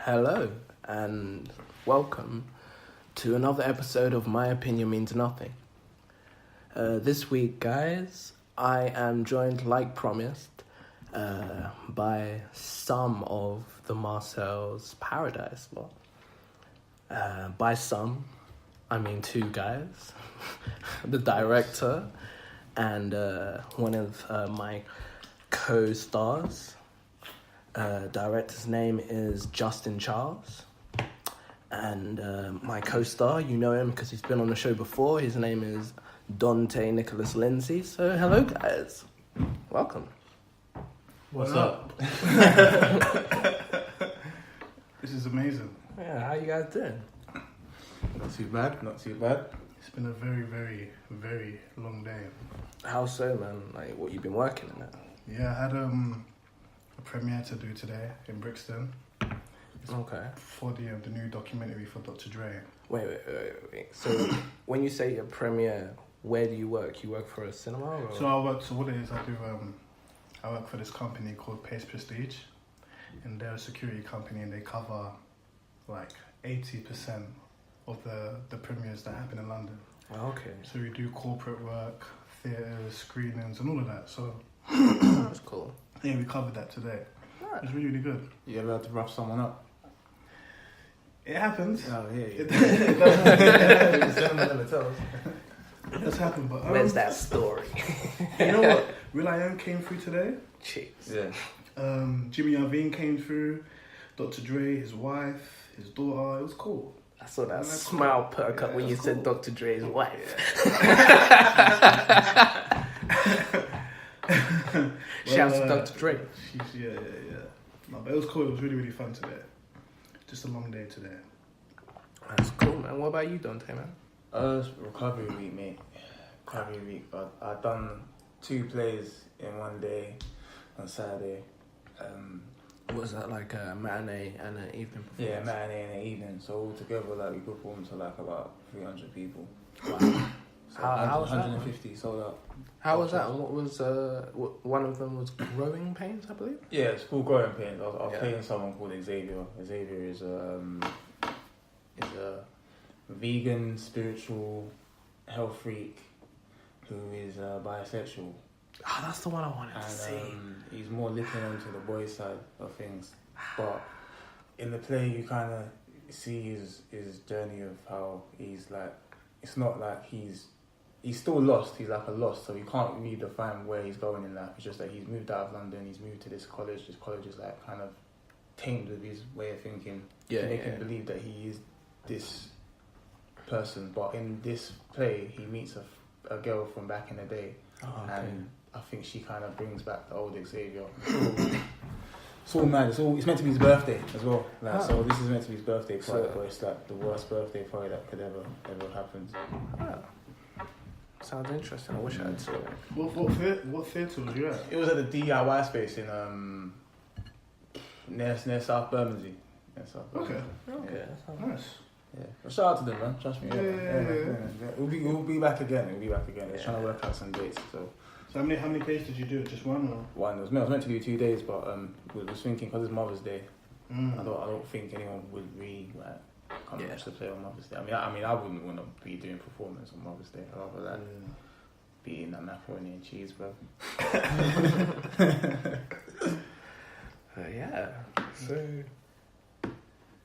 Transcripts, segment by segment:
Hello and welcome to another episode of My Opinion Means Nothing. This week, guys, I am joined, like promised, by some of the Marcel's Paradise lot. By some, I mean two guys, the director and one of my co-stars. Director's name is Justin Charles, and my co-star, you know him because he's been on the show before. His name is Dante Nicholas Lindsay. So hello, guys, welcome. What's up? This is amazing. Yeah, how you guys doing? Not too bad. Not too bad. It's been a very, very, very long day. How so, man? Like, what you been working in it? Yeah, I had a premiere to do today in Brixton. It's Okay. for the new documentary for Dr. Dre. Wait. So when you say a premiere, where do you work? You work for a cinema? Or? So what it is, I work for this company called Pace Prestige, and they're a security company, and they cover like 80% of the premieres that happen in London. Okay. So we do corporate work, theatres, screenings, and all of that. So That's cool. yeah, we covered that today. Right. It was really, really good. You ever had to rough someone up? It happens. Oh, yeah. It does It does happen, but Where's that story? you know what? Will.i.am came through today. Jeez. Yeah. Jimmy Iovine came through. Dr. Dre, his wife, his daughter. It was cool. I saw that That's smile perk up Yeah, when you that's said cool. Dr. Dre's wife. Shouts to Dr. Dre. Yeah. No, but it was cool. It was really, really fun today. Just a long day today. That's cool, man. What about you, Dante, man? It's recovery week, mate. Recovery week. But I've done 2 plays in one day on Saturday. Was that like a matinee and an evening performance? Yeah, matinee and an evening. So all together, like we performed to like about 300 people. Wow. So How was that, 150 sold out. How was that? And what was one of them was Growing Pains, I believe? Yeah, it's called Growing Pains. I was Yeah. playing someone called Xavier. Xavier is a vegan, spiritual health freak who is bisexual. Oh, that's the one I wanted to see. He's more looking onto the boy side of things. But in the play, you kind of see his journey of how he's like, it's not like he's still lost. He's like a lost, so you can't really define where he's going in life. It's just that he's moved out of London. He's moved to this college. This college is like kind of tamed with his way of thinking. Yeah, to make yeah. him believe that he is this person. But in this play, he meets a girl from back in the day, and I think she kind of brings back the old Xavier. It's all mad. It's meant to be his birthday as well. Like, So this is meant to be his birthday party, but it's like the worst birthday party that could ever happen. Sounds interesting. I wish I had seen it. What theatre was you at? It was at the DIY space in near South Bermondsey. Okay. Okay, that sounds Nice. Yeah. Shout out to them, man. Trust me. Yeah. We'll be back again. We're trying to work out some dates. So So how many days did you do? Just one or? one. I was meant to do 2 days, but we was thinking because it's Mother's Day. Mm. I don't think anyone would really like come Yeah. watch the play on Mother's Day. I mean, I wouldn't want to be doing performance on Mother's Day. I'd rather like be eating that macaroni and cheese, bro. yeah. So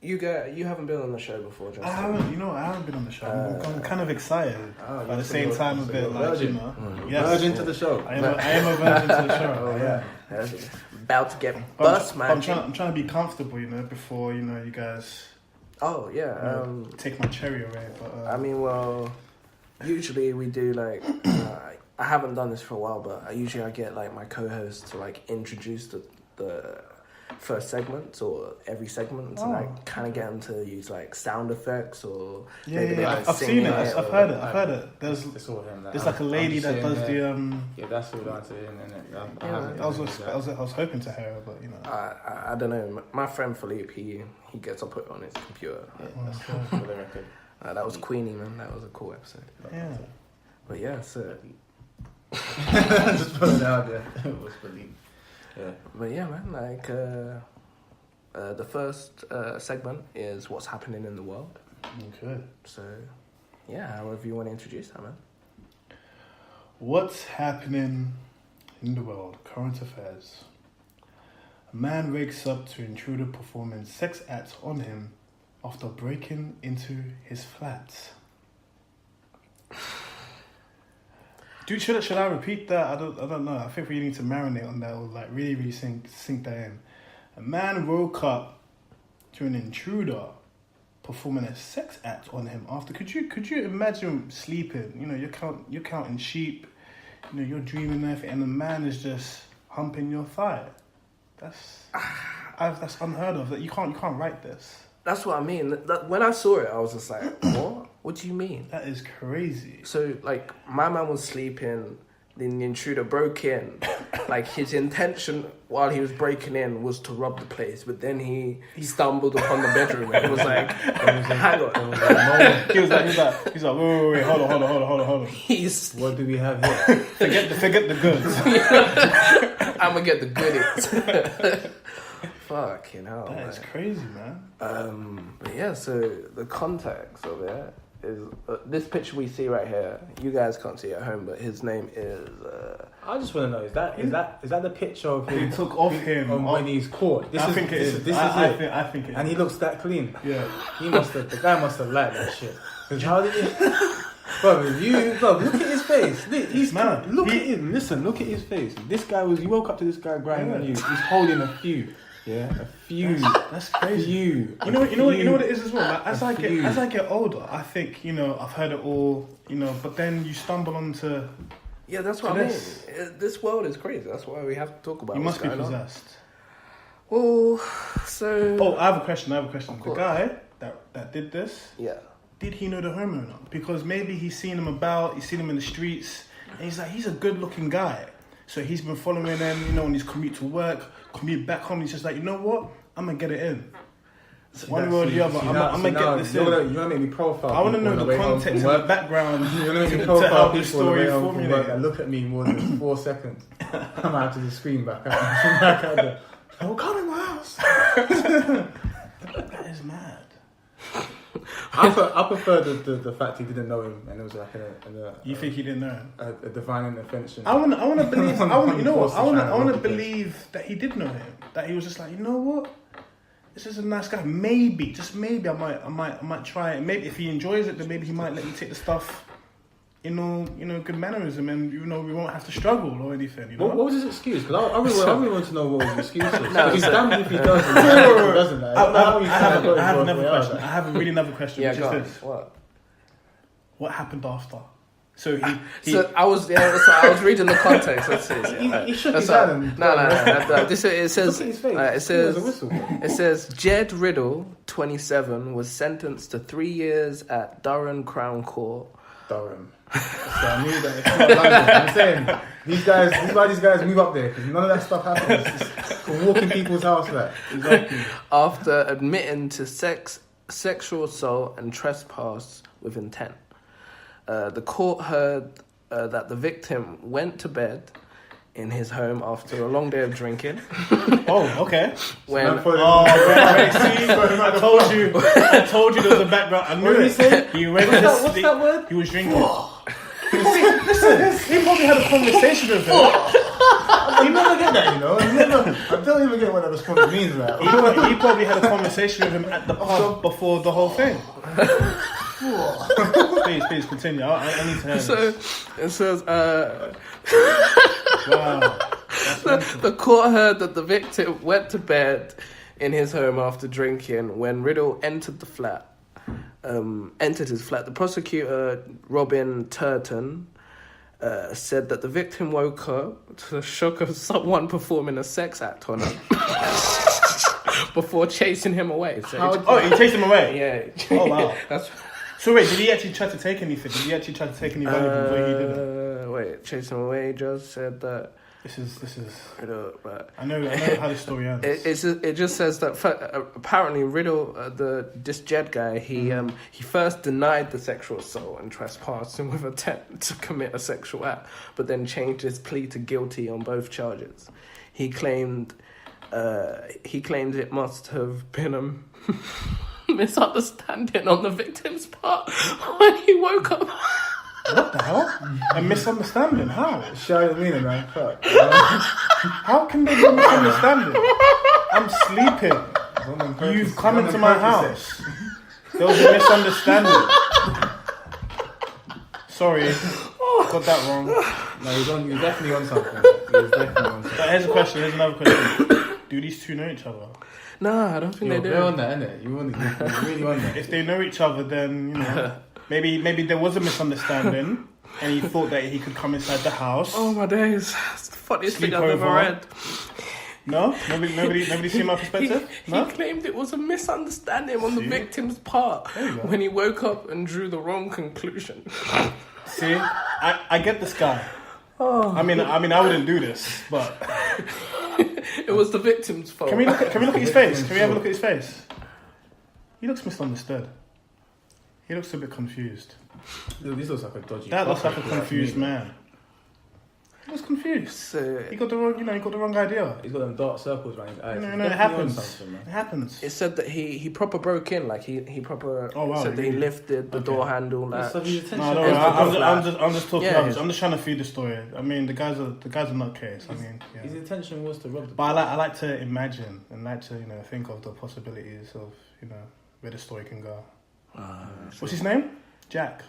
you haven't been on the show before, Justin. I haven't been on the show. I'm kind of excited. Oh, But at the same time, a bit like, virgin. Yes. Virgin to the show. I am a virgin to the show. Oh yeah. About to get But bust, man. I'm trying to be comfortable, before you guys Oh yeah. take my cherry away. But I mean, well, usually we do like. I haven't done this for a while, but I get like my co-host to like introduce the first segment or every segment to like kind of get them to use like sound effects or maybe they like I've singing seen it. I've heard it. It's all him. There's like a lady that does the Yeah, that's all down to him, innit? I was hoping to hear her, but I don't know. My friend Philippe, he gets up on his computer. Yeah, that's for the record. That was Queenie, man. That was a cool episode. Yeah. But yeah, so just put it out there. It was Philippe. Yeah. but yeah, man, like The first segment is what's happening in the world. Okay. So, yeah, however you want to introduce that, man. What's happening in the world? Current affairs. A man wakes up to intruder performing sex acts on him after breaking into his flat. Dude, should I repeat that? I don't know. I think we need to marinate on that, or like really sink that in. A man woke up to an intruder performing a sex act on him after. Could you imagine sleeping? You know, you're counting sheep. You know, you're dreaming everything, and the man is just humping your thigh. That's unheard of. That you can't write this. That's what I mean. When I saw it, I was just like, what? What do you mean? That is crazy. So, like, my man was sleeping, then the intruder broke in. Like, his intention while he was breaking in was to rob the place, but then he stumbled upon the bedroom and he was like, hang on. He was like, wait, hold on. What do we have here? Forget the goods. I'm gonna get the goodies. Fucking hell, That man. is crazy, man. But yeah, so the context of it is this picture we see right here. You guys can't see it at home, but his name is. I just want to know: is that the picture of him? They took off him when he's caught. I think it is. I think it is. And he looks that clean. Yeah. The guy must have liked that shit. Because how did he? Bro, look at his face. He's man. Look at him. Listen, look at his face. This guy you woke up to this guy grinding on you. He's holding a few. Yeah, a few. That's crazy. Few. You know what it is as well. Like, as I get older, I think I've heard it all. But then you stumble onto. Yeah, that's what I mean. This world is crazy. That's why we have to talk about. You what's must be going on. possessed. Well, so. Oh, I have a question. The guy that did this. Yeah. Did he know the homeowner? Because maybe he's seen him about. He's seen him in the streets, and he's a good-looking guy. So he's been following them, on his commute to work, commute back home. He's just like, you know what? I'm going to get it in. One way or the other, I'm going to get this in. You want to make me profile. I want to know the context and the background you want to make me to profile help the story formulate. That look at me more than 4 seconds. I'm out to the screen back out there. Oh, come in my house. That is mad. I prefer the fact he didn't know him, and it was like you think he didn't know him? A divine intervention. I want to believe. I want to believe that he did know him. That he was just like, you know what, this is a nice guy. Maybe, just maybe, I might try it. Maybe if he enjoys it, then maybe he might let me take the stuff. Good mannerism, and we won't have to struggle or anything. What was his excuse? Because I really want to know what his excuse is. No, he's damned if he doesn't. I have another question. I have a really another question, Yeah, which go is on. this: what happened after? So So I was reading the context. Let's see. He shook his hand. No. It says. Look at his face. It says Jed Riddle, 27, was sentenced to 3 years at Durham Crown Court. Durham. So I knew that it's not London. I'm saying these guys move up there because none of that stuff happens. It's walking people's house like. exactly. After admitting to sexual assault and trespass with intent. The court heard that the victim went to bed in his home after a long day of drinking. Oh, okay. See, I told you there was a background. I knew it. He went to What's sleep. that word? He was drinking. Listen, he probably had a conversation with him. You never get that, I don't even get what that response means. Like. He probably had a conversation with him at the pub before the whole thing. Please continue. I need to hear this. It says, Wow. the court heard that the victim went to bed in his home after drinking when Riddle entered his flat. The prosecutor, Robin Turton, said that the victim woke up to the shock of someone performing a sex act on him before chasing him away. So he chased him away? Yeah. Oh, wow. That's... So wait, did he actually try to take anything? Did he actually try to take any valuables where he didn't? Wait, chasing him away just said that... This is. Riddle, but I know how the story ends. It just says that apparently Riddle, this Jed guy, he first denied the sexual assault and trespassing with intent to commit a sexual act, but then changed his plea to guilty on both charges. He claimed He claims it must have been a misunderstanding on the victim's part when he woke up. What the hell? A misunderstanding? How? Show the meaning, man. Fuck. How can there be a misunderstanding? I'm sleeping. You've come into my house. There was a misunderstanding. Sorry, got that wrong. No, you're definitely on something. You're definitely on something. But here's a question. Here's another question. Do these two know each other? Nah, I don't think they do. They're on that, innit? You're really on that. If they know each other, then you know, maybe there was a misunderstanding, and he thought that he could come inside the house. Oh my days, it's the funniest thing I've ever Sleepover. read. No, nobody see my perspective. No? He claimed it was a misunderstanding on the victim's part There you go. when he woke up and drew the wrong conclusion. See, I get this guy. Oh. I mean, I wouldn't do this, but It was the victim's fault. can we look at his face? Can we have a look at his face? He looks misunderstood. He looks a bit confused. This looks like a dodgy. That looks like a fucker, confused me. man. He was confused. So, He got the wrong idea. He's got them dark circles around his eyes. You He's know, it definitely on happens. something, man. It happens. it said that he proper broke in, like he proper Oh, wow, said that he really? lifted the Okay. door handle. That's Like, of his attention. No, no, It's I'm just talking. Yeah, I'm just trying to feed the story. I mean, the guy's a nutcase. I mean, His yeah. intention was to rob the. But I like to imagine and like to think of the possibilities of where the story can go. What's his name? Jack.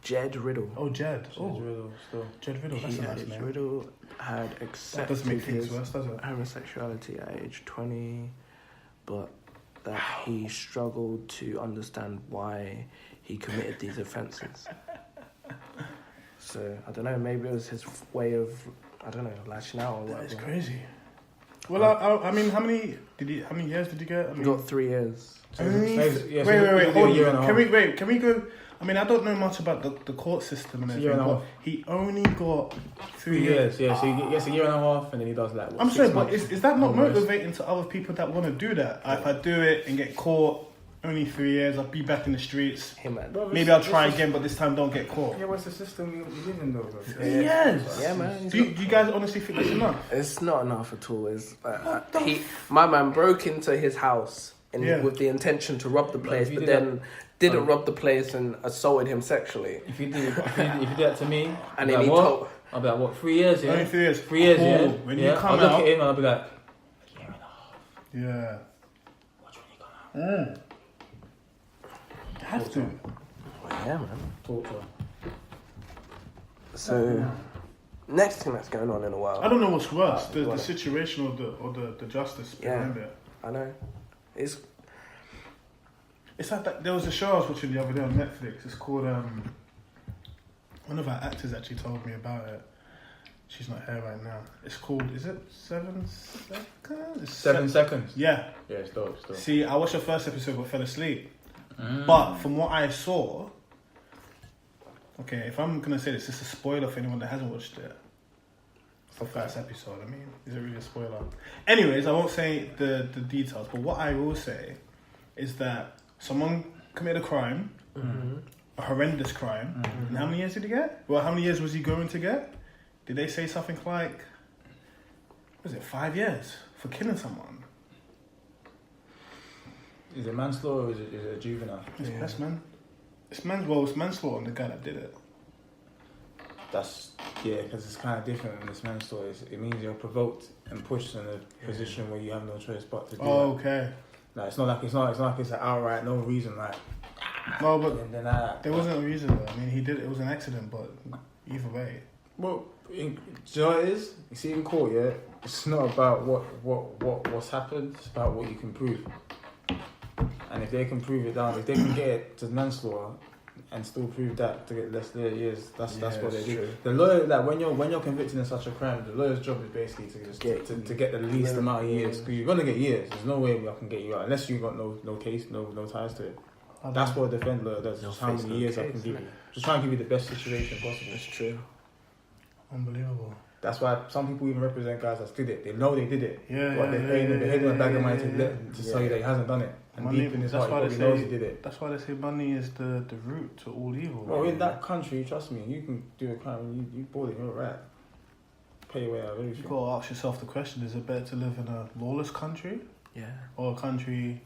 Jed Riddle. Oh, Jed. Jed Oh, Riddle, still. Jed Riddle. That's a nice name. Riddle had That accepted doesn't make things his worse, does it? homosexuality at age 20, but that he struggled to understand why he committed these offences. So, I don't know, maybe it was his way of, I don't know, lashing out or That is whatever. crazy. Well, I mean, how many years did he get? I He mean, got 3 years. So wait, yeah, so wait. it'll be Hold a year and a on. half. Can we go? I mean, I don't know much about the court system and It's a year everything, and a but half. he only got 3 years. Yeah, so he gets a year and a half, and then he does like. What, I'm 6 sorry, but months? is that not Almost. motivating to other people that want to do that? If I do it and get caught, only 3 years, I'll be back in the streets. Hey, man. Bro, Maybe I'll try again, but this time don't get caught. Yeah, what's the system you live in though? Bro? Yes. Yeah, man. Do you guys honestly think that's enough? It's not enough at all. It's my man broke into his house with the intention to rob the place, if you but did then didn't rob the place and assaulted him sexually. If you do that to me, And I'll then be he like, told, what? I'll be like, what? 3 years, yeah. Only 3 years. 3 years, yeah. Cool. When you come I'll look out- at him and I'll be like, Yeah. watch when you come out. Have to. yeah, man. Talk to her. So, next thing that's going on in a while. I don't know what's worse, the what? situation or the justice behind it. I know. It's like that. There was a show I was watching the other day on Netflix. It's called one of our actors actually told me about it. She's not here right now. It's called. Is it 7 Seconds? It's 7 seconds. Yeah. Yeah, it's dope. Still. See, I watched the first episode but fell asleep. But from what I saw, okay, if I'm gonna say this, it's a spoiler for anyone that hasn't watched it. It's the first episode. I mean, is it really a spoiler? Anyways, I won't say the details. But what I will say is that someone committed a crime, a horrendous crime. And how many years did he get? Well, how many years was he going to get? Did they say something like, was it 5 years for killing someone? Is it manslaughter or is it a juvenile? Yes, man. It's manslaughter on the guy that did it. That's because it's kind of different than this manslaughter. It means you're provoked and pushed in a position where you have no choice but to do Oh, that. okay. Like it's not like it's an outright no reason like. No, but And then there wasn't a reason though. I mean, he did it. It was an accident, but either way. Well, do you know what it is? You see in court, yeah. It's not about what's happened. It's about what you can prove. And if they can prove it down, if they can get it to manslaughter and still prove that to get less years, that's what they do. true. The lawyer, like when you're convicted in such a crime, the lawyer's job is basically to just Get- to get the least amount of years. Because you're gonna get years. There's no way I can get you out unless you got no case, no ties to it. That's what a defense lawyer does. Just how many years I can give you. Just try and give you the best situation possible. It's true. Unbelievable. That's why some people even represent guys that did it. They know they did it. Yeah, But they're paying him a bag of money to tell you that he hasn't done it. And Money- deep in his that's heart, why he they probably knows say- he did it. That's why they say money is the root to all evil. Well, in that country, trust me, you can do a crime and you bought it, you're right. pay your way out of You everything. got to ask yourself the question: is it better to live in a lawless country Yeah. or a country